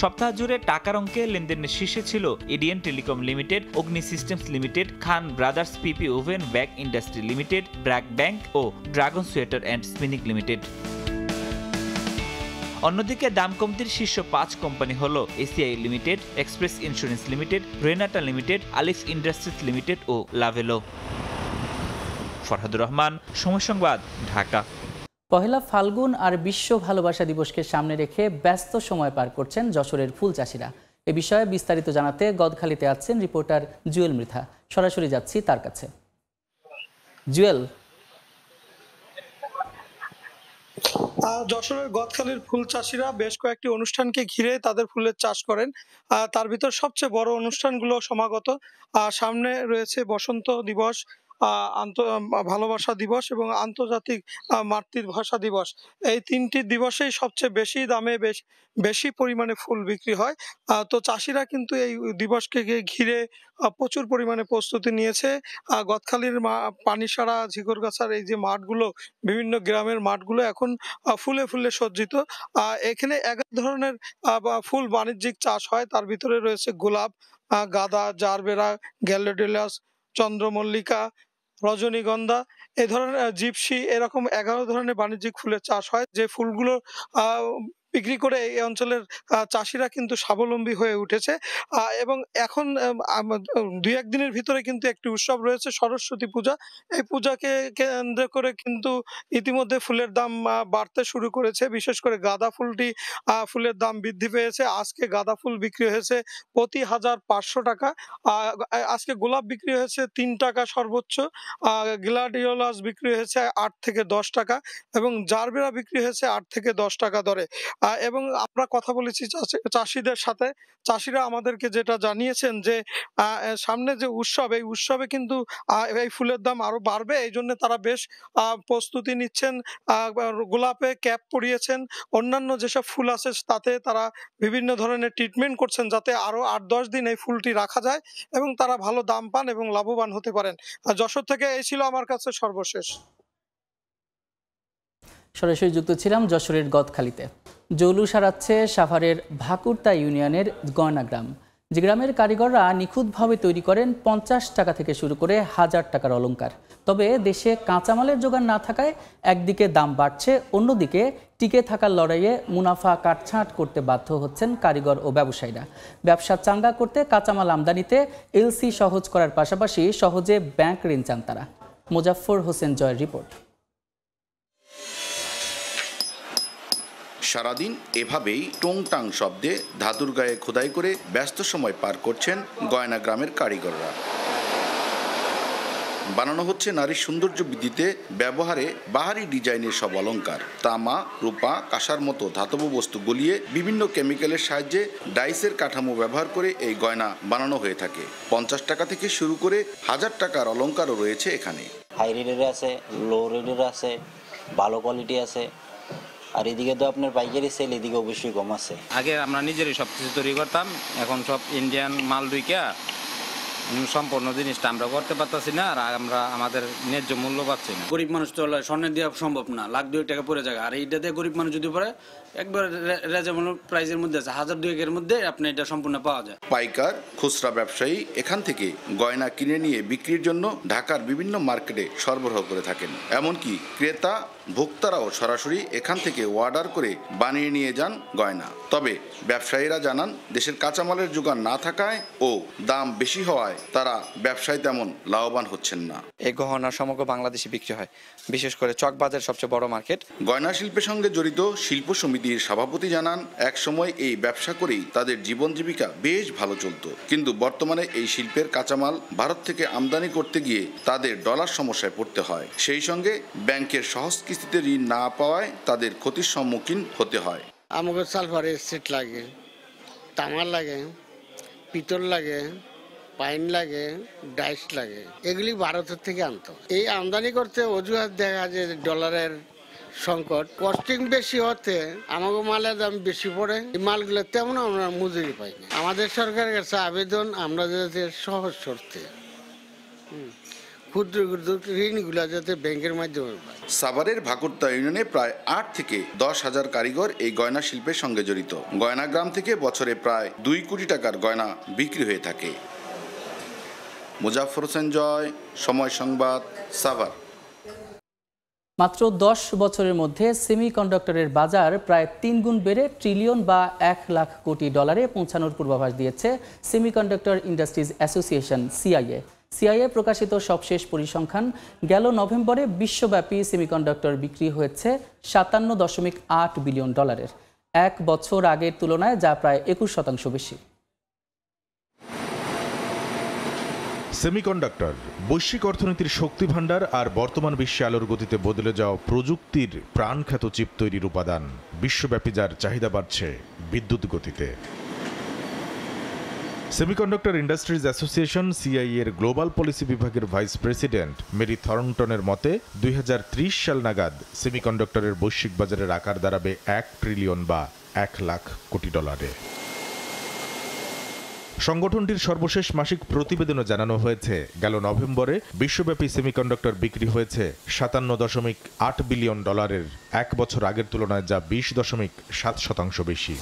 সপ্তাহ জুড়ে টাকার অঙ্কে লেনদেনের শীর্ষে ছিল ADN Telecom Limited, Agni Systems Limited, Khan Brothers PP Woven Bag Industry Limited, BRAC Bank ও Dragon Sweater and Spinning Limited. অন্যদিকে দাম কমতির শীর্ষ 5 কোম্পানি হলো ACI Limited, Express Insurance Limited, Renata Limited, Alif Industries Limited ও লাভেলো। ফরহাদুর রহমান, সময় সংবাদ, ঢাকা। পহেলা ফাল্গুন আর বিশ্ব ভালোবাসা দিবসকে সামনে রেখে ব্যস্ত সময় পার করছেন যশোরের ফুল চাষিরা। এ বিষয়ে বিস্তারিত জানাতে গদখালিতে আছেন রিপোর্টার জুয়েল মৃধা। সরাসরি যাচ্ছি তার কাছে। জুয়েল, যশোরের গদখালির ফুল চাষিরা বেশ কয়েকটি অনুষ্ঠানকে ঘিরে তাদের ফুলের চাষ করেন। তার ভিতর সবচেয়ে বড় অনুষ্ঠানগুলো সমাগত। সামনে রয়েছে বসন্ত দিবস, ভালোবাসা দিবস এবং আন্তর্জাতিক মাতৃভাষা দিবস। এই 3টি দিবসেই সবচেয়ে বেশি দামে বেশি পরিমাণে ফুল বিক্রি হয়। তো চাষিরা কিন্তু এই দিবসকে ঘিরে প্রচুর পরিমাণে প্রস্তুতি নিয়েছে। গদখালির পানিসারা, ঝিকরগাছার এই যে মাঠগুলো, বিভিন্ন গ্রামের মাঠগুলো এখন ফুলে ফুলে সজ্জিত। এখানে 11 ধরনের ফুল বাণিজ্যিক চাষ হয়। তার ভিতরে রয়েছে গোলাপ, গাঁদা, জারবেরা, গ্যালেডিলাস, চন্দ্রমল্লিকা, রজনীগন্ধা এই ধরনের জিপসি এরকম 11 ধরনের বাণিজ্যিক ফুলের চাষ হয়, যে ফুলগুলো বিক্রি করে এই অঞ্চলের চাষিরা কিন্তু স্বাবলম্বী হয়ে উঠেছে। এবং এখন 2-1 দিনের ভিতরে কিন্তু একটি উৎসব রয়েছে, সরস্বতী পূজা। এই পূজাকে কেন্দ্র করে কিন্তু ইতিমধ্যে ফুলের দাম বাড়তে শুরু করেছে। বিশেষ করে গাঁদা ফুলের দাম বৃদ্ধি পেয়েছে। আজকে গাঁদা ফুল বিক্রি হয়েছে প্রতি 1500 টাকা। আজকে গোলাপ বিক্রি হয়েছে 3 টাকা সর্বোচ্চ, গ্লাডিওলাস বিক্রি হয়েছে 8 থেকে 10 টাকা এবং জারবেরা বিক্রি হয়েছে 8 থেকে 10 টাকা দরে। এবং আমরা কথা বলেছি চাষিদের সাথে। চাষিরা আমাদেরকে যেটা জানিয়েছেন যে সামনে যে উৎসব, এই উৎসবে কিন্তু এই ফুলের দাম আরো বাড়বে। এই জন্য তারা বেশ প্রস্তুতি নিচ্ছেন। গোলাপে ক্যাপ পরিয়েছেন, অন্যান্য যেসব ফুল আছে তাতে তারা বিভিন্ন ধরনের ট্রিটমেন্ট করছেন, যাতে আরো 8-10 দিন এই ফুলটি রাখা যায় এবং তারা ভালো দাম পান এবং লাভবান হতে পারেন। যশোর থেকে এই ছিল আমার কাছে সর্বশেষ। সরাসরি যুক্ত ছিলাম যশোরের গদখালিতে। জৌলুস সারাচ্ছে সাভারের ভাকুরতা ইউনিয়নের গয়না গ্রাম, যে গ্রামের কারিগররা নিখুঁতভাবে তৈরি করেন 50 টাকা থেকে শুরু করে 1000 টাকার অলংকার। তবে দেশে কাঁচামালের জোগান না থাকায় একদিকে দাম বাড়ছে, অন্যদিকে টিকে থাকার লড়াইয়ে মুনাফা কাটছাঁট করতে বাধ্য হচ্ছেন কারিগর ও ব্যবসায়ীরা। ব্যবসা চাঙ্গা করতে কাঁচামাল আমদানিতে এলসি সহজ করার পাশাপাশি সহজে ব্যাংক ঋণ চান তারা। মোজাফফর হোসেন জয়ের রিপোর্ট। সারাদিন এভাবেই টংটাং শব্দে ধাতুর গায়ে খোদাই করে ব্যস্ত সময় পার করছেন গয়না গ্রামের কারিগররা। বানানো হচ্ছে নারীর সৌন্দর্য বৃদ্ধিতে ব্যবহারে বাহারি ডিজাইনের সব অলংকার। তামা, রূপা, কাঁসার মতো ধাতব বস্তু গলিয়ে বিভিন্ন কেমিক্যালের সাহায্যে ডাইসের কাঠামো ব্যবহার করে এই গয়না বানানো হয়ে থাকে। 50 টাকা থেকে শুরু করে 1000 টাকার অলংকারও রয়েছে এখানে। হাই রেটের আছে, লো রেটের আছে, ভালো কোয়ালিটি আছে। আর এদিকে তো আপনার পাইকারি সেল এদিকে অবশ্যই কম আছে। আগে আমরা নিজেরই সব কিছু তৈরি করতাম, এখন সব ইন্ডিয়ান মাল ঢুইকা সম্পূর্ণ জিনিসটা আমরা করতে পারতেছি না, আর আমরা আমাদের ন্যায্য মূল্য পাচ্ছি না। গরিব মানুষ তো স্বর্ণের দেওয়া সম্ভব না, 1,00,000-2 টাকা পড়ে যায়। আর এইটাতে গরিব মানুষ যদি পড়ে একবার রেজনেবল প্রাইসের মধ্যে আছে, 1000-2 মধ্যে আপনি এটা সম্পূর্ণ পাওয়া যায়। পাইকার, খুচরা ব্যবসায়ী এখান থেকে গয়না কিনে নিয়ে বিক্রির জন্য ঢাকার বিভিন্ন মার্কেটে সরবরাহ করে থাকেন। এমনকি ক্রেতা ভোক্তারাও সরাসরি এখান থেকে অর্ডার করে বানিয়ে নিয়ে যান গয়না। তবে ব্যবসায়ীরা জানান, দেশের কাঁচামালের যোগান না থাকায় ও দাম বেশি হওয়ায় তারা ব্যবসায় তেমন লাভবান হচ্ছেন না। এই গহনা সমগ্র বাংলাদেশে বিক্রি হয়, বিশেষ করে চকবাজার সবচেয়ে বড় মার্কেট। গয়না শিল্পের সঙ্গে জড়িত শিল্প সমিতির সভাপতি জানান, একসময় এই ব্যবসা করেই তাদের জীবন জীবিকা বেশ ভালো চলত, কিন্তু বর্তমানে এই শিল্পের কাঁচামাল ভারত থেকে আমদানি করতে গিয়ে তাদের ডলার সমস্যায় পড়তে হয়। সেই সঙ্গে ব্যাংকের সহজ কিস্তিতে ঋণ না পাওয়ায় তাদের ক্ষতির সম্মুখীন হতে হয়। আমাকে সালফারের সেট লাগে, তামার লাগে, পিতল লাগে, পাইন লাগে, ডাইস লাগে, এগুলি ভারতের থেকে আনতো। এই আমদানি করতে অজুহাত দেখা যায় ডলারের সংকট, কস্টিং বেশি হতে আমাকে মালের দাম বেশি পড়ে, এই মালগুলো তেমন আমরা মজুরি পাই না। আমাদের সরকারের কাছে আবেদন, আমরা যাতে সহজ শর্তে ক্ষুদ্র ক্ষুদ্র ঋণগুলো যাতে ব্যাংকের মাধ্যমে পায়। সাভারের ভাকুরতা ইউনিয়নে প্রায় 8 থেকে 10,000 কারিগর এই গয়না শিল্পের সঙ্গে জড়িত। গয়না গ্রাম থেকে বছরে প্রায় 2 কোটি টাকার গয়না বিক্রি হয়ে থাকে। মুজাফফর হোসেন জয়, সময় সংবাদ, সাভার। মাত্র 10 বছরের মধ্যে সেমিকন্ডাক্টরের বাজার প্রায় 3 গুণ বেড়ে ট্রিলিয়ন বা 1 লাখ কোটি ডলারে পৌঁছানোর পূর্বাভাস দিয়েছে semiconductor industries association CIA. CIA প্রকাশিত সবশেষ পরিসংখ্যান, গেল নভেম্বরে বিশ্বব্যাপী সেমিকন্ডাক্টর বিক্রি হয়েছে 57.8 বিলিয়ন ডলারের, 1 বছর আগের তুলনায় যা প্রায় 21% বেশি। সেমিকন্ডাক্টর বৈশ্বিক অর্থনীতির শক্তি ভাণ্ডার আর বর্তমান বিশ্বে আলোর গতিতে বদলে যাওয়া প্রযুক্তির প্রাণখ্যাত চিপ তৈরির উপাদান। বিশ্বব্যাপী যার চাহিদা বাড়ছে বিদ্যুৎ গতিতে। সেমিকন্ডাক্টর ইন্ডাস্ট্রিজ অ্যাসোসিয়েশন সিআইএ এর গ্লোবাল পলিসি বিভাগের ভাইস প্রেসিডেন্ট মেরি থর্নটনের মতে 2030 সাল নাগাদ সেমিকন্ডাক্টরের বৈশ্বিক বাজারের আকার দাঁড়াবে 1 ট্রিলিয়ন বা 1 লাখ কোটি ডলারে। সংগঠনটির সর্বশেষ মাসিক প্রতিবেদনে জানানো হয়েছে, গেল নভেম্বরে বিশ্বব্যাপী সেমিকন্ডাক্টর বিক্রি হয়েছে 57.8 বিলিয়ন ডলারের, 1 বছর আগের তুলনায় যা 20.7% বেশি।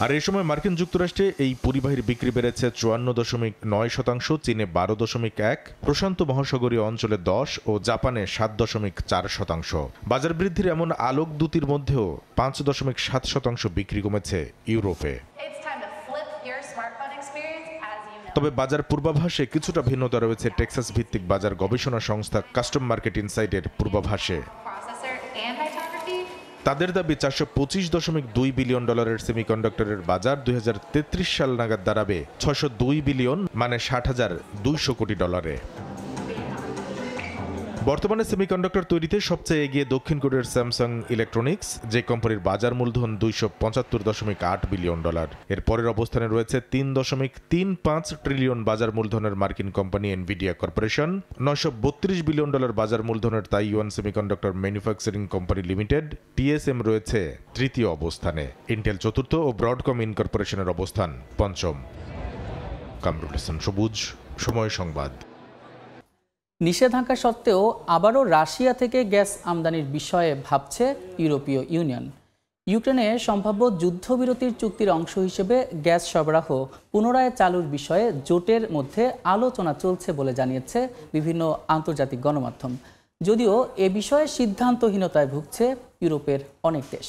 আর এই সময় মার্কিন যুক্তরাষ্ট্রে এই পরিবাহীর বিক্রি বেড়েছে 54.9%, চীনে 12.1%, প্রশান্ত মহাসাগরীয় অঞ্চলে 10% ও জাপানে 7.4%। বাজার বৃদ্ধির এমন আলোক দুটির মধ্যেও 5.7% বিক্রি কমেছে ইউরোপে। তবে বাজার পূর্বাভাসে কিছুটা ভিন্নতা রয়েছে টেক্সাস ভিত্তিক বাজার গবেষণা সংস্থা কাস্টম মার্কেট ইনসাইটের পূর্বাভাসে। তাদের দাবি $425.2 বিলিয়ন সেমিকন্ডাক্টরের বাজার 2033 সাল নাগাদ দাঁড়াবে $602 বিলিয়ন, মানে $60,200 কোটি। বর্তমানে সেমিকন্ডাক্টর তৈরিতে সবচেয়ে এগিয়ে দক্ষিণ কোরিয়ার স্যামসাং ইলেকট্রনিক্স, যে কোম্পানির বাজার মূলধন $275.8 বিলিয়ন। এর পরের অবস্থানে রয়েছে $3.35 ট্রিলিয়ন বাজার মূলধনের মার্কিন কোম্পানি এনভিডিয়া কর্পোরেশন, $932 বিলিয়ন বাজার মূলধনের Taiwan semiconductor manufacturing company limited, TSM রয়েছে তৃতীয় অবস্থানে, ইন্টেল চতুর্থ ও ব্রডকম ইনকর্পোরেশনের অবস্থান পঞ্চম। কামরুল হাসান সবুজ, সময় সংবাদ। নিষেধাজ্ঞা সত্ত্বেও আবারও রাশিয়া থেকে গ্যাস আমদানির বিষয়ে ভাবছে ইউরোপীয় ইউনিয়ন। ইউক্রেনে সম্ভাব্য যুদ্ধবিরতির চুক্তির অংশ হিসেবে গ্যাস সরবরাহ পুনরায় চালুর বিষয়ে জোটের মধ্যে আলোচনা চলছে বলে জানিয়েছে বিভিন্ন আন্তর্জাতিক গণমাধ্যম। যদিও এ বিষয়ে সিদ্ধান্তহীনতায় ভুগছে ইউরোপের অনেক দেশ।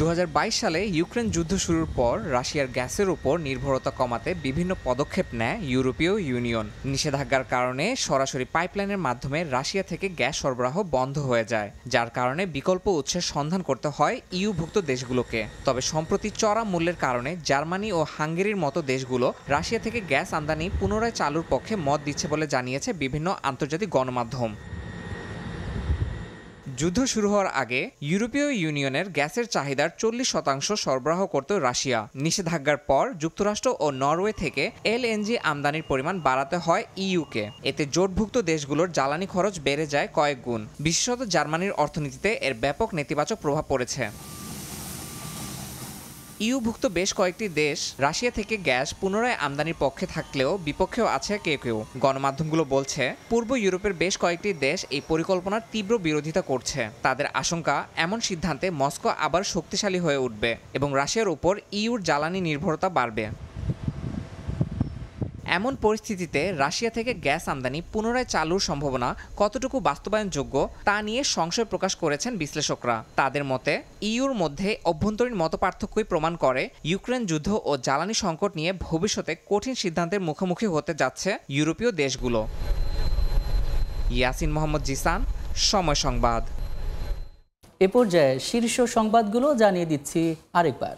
2022 সালে ইউক্রেন যুদ্ধ শুরুর পর রাশিয়ার গ্যাসের উপর নির্ভরতা কমাতে বিভিন্ন পদক্ষেপ নেয় ইউরোপীয় ইউনিয়ন। নিষেধাজ্ঞার কারণে সরাসরি পাইপলাইনের মাধ্যমে রাশিয়া থেকে গ্যাস সরবরাহ বন্ধ হয়ে যায়, যার কারণে বিকল্প উৎসের সন্ধান করতে হয় ইউভুক্ত দেশগুলোকে। তবে সম্প্রতি চড়া মূল্যের কারণে জার্মানি ও হাঙ্গেরির মতো দেশগুলো রাশিয়া থেকে গ্যাস আমদানি পুনরায় চালুর পক্ষে মত দিচ্ছে বলে জানিয়েছে বিভিন্ন আন্তর্জাতিক গণমাধ্যম। যুদ্ধ শুরু হওয়ার আগে ইউরোপীয় ইউনিয়নের গ্যাসের চাহিদার 40% সরবরাহ করত রাশিয়া। নিষেধাজ্ঞার পর যুক্তরাষ্ট্র ও নরওয়ে থেকে এলএনজি আমদানির পরিমাণ বাড়াতে হয় ইইউকে। এতে জোটভুক্ত দেশগুলোর জ্বালানি খরচ বেড়ে যায় কয়েক গুণ। বিশেষত জার্মানির অর্থনীতিতে এর ব্যাপক নেতিবাচক প্রভাব পড়েছে। ইউভুক্ত বেশ কয়েকটি দেশ রাশিয়া থেকে গ্যাস পুনরায় আমদানির পক্ষে থাকলেও বিপক্ষেও আছে কেউ কেউ। গণমাধ্যমগুলো বলছে পূর্ব ইউরোপের বেশ কয়েকটি দেশ এই পরিকল্পনার তীব্র বিরোধিতা করছে। তাদের আশঙ্কা এমন সিদ্ধান্তে মস্কো আবার শক্তিশালী হয়ে উঠবে এবং রাশিয়ার উপর ইউর জ্বালানি নির্ভরতা বাড়বে। এমন পরিস্থিতিতে রাশিয়া থেকে গ্যাস আমদানি পুনরায় চালুর সম্ভাবনা কতটুকু বাস্তবায়নযোগ্য তা নিয়ে সংশয় প্রকাশ করেছেন বিশ্লেষকরা। তাদের মতে ইউর মধ্যে অভ্যন্তরীণ মতপার্থক্যই প্রমাণ করে ইউক্রেন যুদ্ধ ও জ্বালানি সংকট নিয়ে ভবিষ্যতে কঠিন সিদ্ধান্তের মুখোমুখি হতে যাচ্ছে ইউরোপীয় দেশগুলো। ইয়াসিন মোহাম্মদ জিসান, সময় সংবাদ। এ পর্যায়ে শীর্ষ সংবাদগুলো জানিয়ে দিচ্ছি আরেকবার।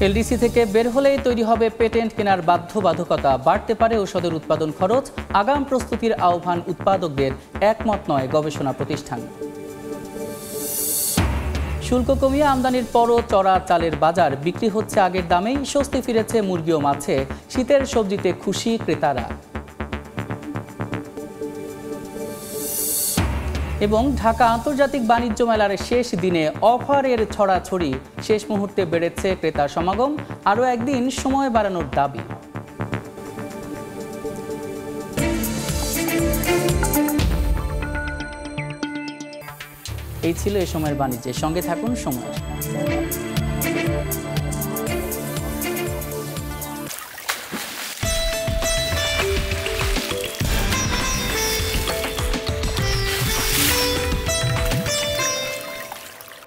এলডিসি থেকে বের হলেই তৈরি হবে পেটেন্ট কেনার বাধ্যবাধকতা, বাড়তে পারে ঔষধের উৎপাদন খরচ, আগাম প্রস্তুতির আহ্বান উৎপাদকদের, একমত নয় গবেষণা প্রতিষ্ঠান। শুল্ক কমিয়ে আমদানির পরও চড়া চালের বাজার, বিক্রি হচ্ছে আগের দামেই, স্বস্তি ফিরেছে মুরগি ও মাছে, শীতের সবজিতে খুশি ক্রেতারা। এবং ঢাকা আন্তর্জাতিক বাণিজ্য মেলার শেষ দিনে অফারের ছড়াছড়ি, শেষ মুহূর্তে বেড়েছে ক্রেতা সমাগম, আরও একদিন সময় বাড়ানোর দাবি। এই ছিল এ সময়ের বাণিজ্যের সঙ্গে থাকুন সময়।